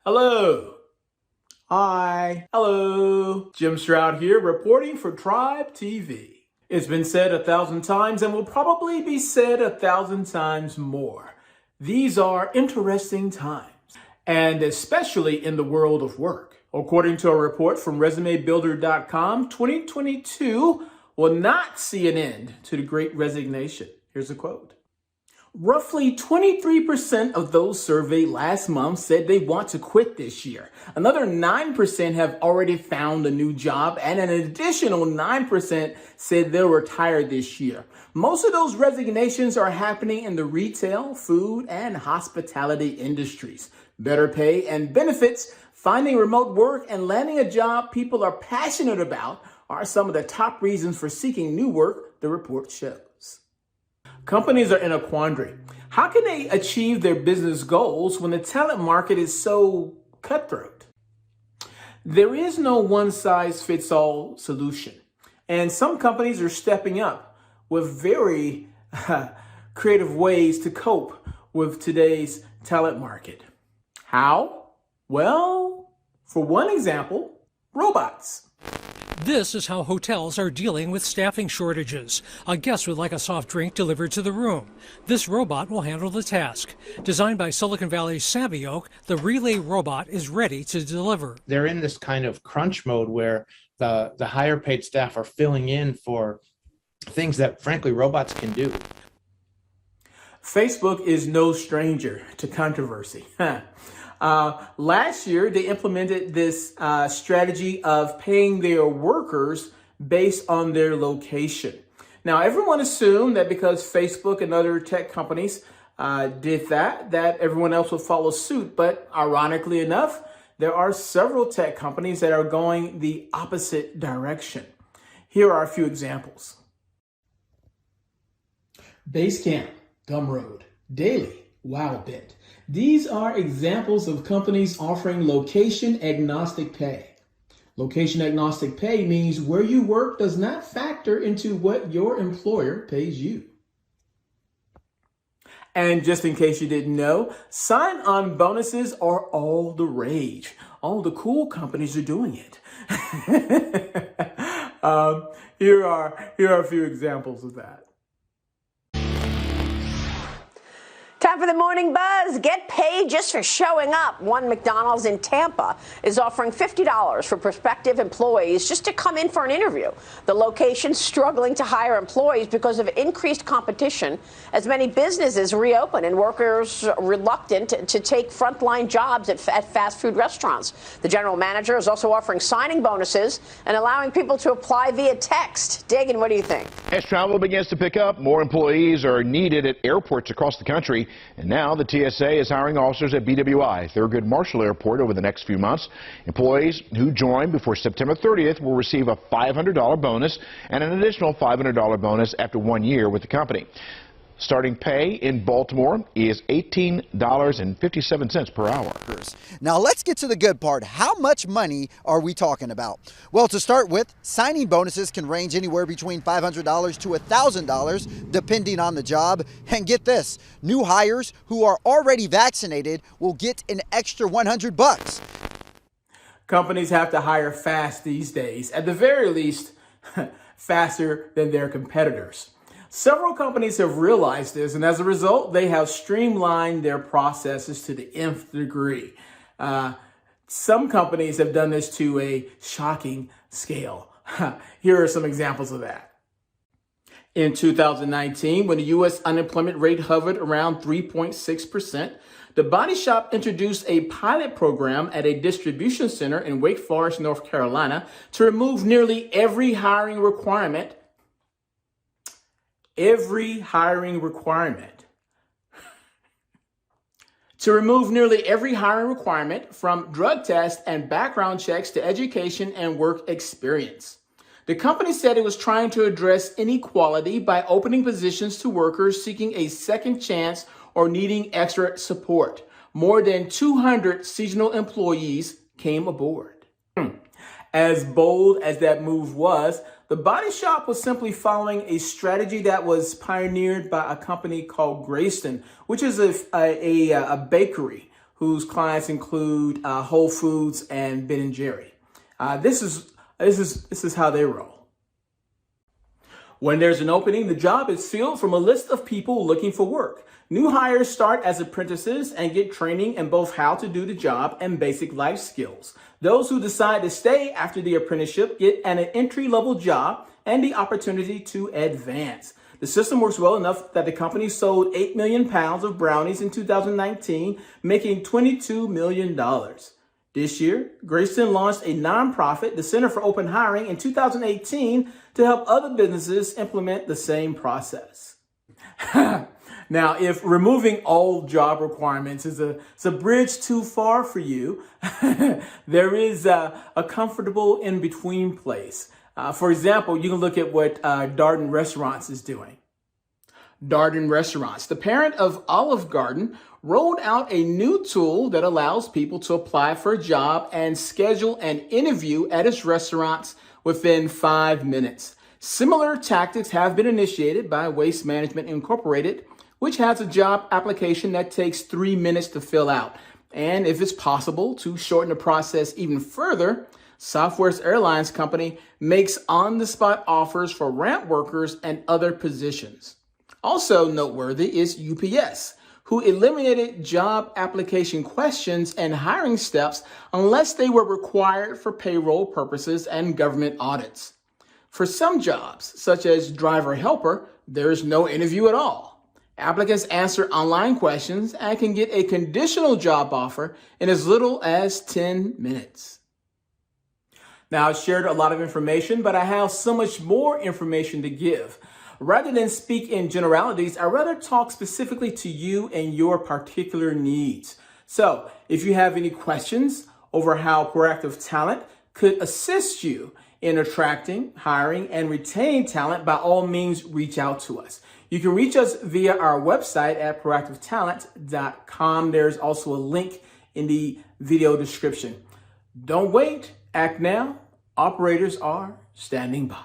Hello. Hi. Hello. Jim Stroud here, reporting for TribeTV. It's been said 1,000 times and will probably be said 1,000 times more. These are interesting times, and especially in the world of work. According to a report from ResumeBuilder.com, 2022 will not see an end to the Great Resignation. Here's a quote. Roughly 23% of those surveyed last month said they want to quit this year. Another 9% have already found a new job, and an additional 9% said they'll retire this year. Most of those resignations are happening in the retail, food, and hospitality industries. Better pay and benefits, finding remote work, and landing a job people are passionate about are some of the top reasons for seeking new work, the report shows. Companies are in a quandary. How can they achieve their business goals when the talent market is so cutthroat? There is no one-size-fits-all solution, and some companies are stepping up with very creative ways to cope with today's talent market. How? Well, for one example, robots. This is how hotels are dealing with staffing shortages. A guest would like a soft drink delivered to the room. This robot will handle the task. Designed by Silicon Valley's Savvy Oak, the Relay robot is ready to deliver. They're in this kind of crunch mode where the higher paid staff are filling in for things that, frankly, robots can do. Facebook is no stranger to controversy. Last year, they implemented this strategy of paying their workers based on their location. Now, everyone assumed that because Facebook and other tech companies did that everyone else would follow suit. But ironically enough, there are several tech companies that are going the opposite direction. Here are a few examples. Basecamp, Gumroad, Daily, WowBit. These are examples of companies offering location-agnostic pay. Location-agnostic pay means where you work does not factor into what your employer pays you. And just in case you didn't know, sign-on bonuses are all the rage. All the cool companies are doing it. Here are a few examples of that. Time for the Morning Buzz. Get paid just for showing up. One McDonald's in Tampa is offering $50 for prospective employees just to come in for an interview. The location's struggling to hire employees because of increased competition as many businesses reopen and workers reluctant to take frontline jobs at fast food restaurants. The general manager is also offering signing bonuses and allowing people to apply via text. Dagan, what do you think? As travel begins to pick up, more employees are needed at airports across the country. And now the TSA is hiring officers at BWI, Thurgood Marshall Airport, over the next few months. Employees who join before September 30th will receive a $500 bonus and an additional $500 bonus after 1 year with the company. Starting pay in Baltimore is $18.57 per hour. Now let's get to the good part. How much money are we talking about? Well, to start with, signing bonuses can range anywhere between $500 to $1,000 depending on the job. And get this, new hires who are already vaccinated will get an extra $100. Companies have to hire fast these days, at the very least, faster than their competitors. Several companies have realized this, and as a result, they have streamlined their processes to the nth degree. Some companies have done this to a shocking scale. Here are some examples of that. In 2019, when the U.S. unemployment rate hovered around 3.6%, the Body Shop introduced a pilot program at a distribution center in Wake Forest, North Carolina, to remove nearly every hiring requirement from drug tests and background checks to education and work experience. The company said it was trying to address inequality by opening positions to workers seeking a second chance or needing extra support. More than 200 seasonal employees came aboard. As bold as that move was, the Body Shop was simply following a strategy that was pioneered by a company called Greyston, which is a bakery whose clients include Whole Foods and Ben & Jerry. This is how they roll. When there's an opening, the job is filled from a list of people looking for work. New hires start as apprentices and get training in both how to do the job and basic life skills. Those who decide to stay after the apprenticeship get an entry-level job and the opportunity to advance. The system works well enough that the company sold 8 million pounds of brownies in 2019, making $22 million. This year, Greyston launched a nonprofit, the Center for Open Hiring, in 2018 to help other businesses implement the same process. Now, if removing all job requirements is a bridge too far for you, there is a comfortable in-between place. For example, you can look at what Darden Restaurants is doing. Darden Restaurants, the parent of Olive Garden, rolled out a new tool that allows people to apply for a job and schedule an interview at its restaurants within 5 minutes. Similar tactics have been initiated by Waste Management Incorporated, which has a job application that takes 3 minutes to fill out. And if it's possible to shorten the process even further, Southwest Airlines Company makes on-the-spot offers for ramp workers and other positions. Also noteworthy is UPS, who eliminated job application questions and hiring steps unless they were required for payroll purposes and government audits. For some jobs, such as driver helper, there is no interview at all. Applicants answer online questions and can get a conditional job offer in as little as 10 minutes. Now, I've shared a lot of information, but I have so much more information to give. Rather than speak in generalities, I'd rather talk specifically to you and your particular needs. So if you have any questions over how Proactive Talent could assist you in attracting, hiring, and retaining talent, by all means, reach out to us. You can reach us via our website at proactivetalent.com. There's also a link in the video description. Don't wait, act now. Operators are standing by.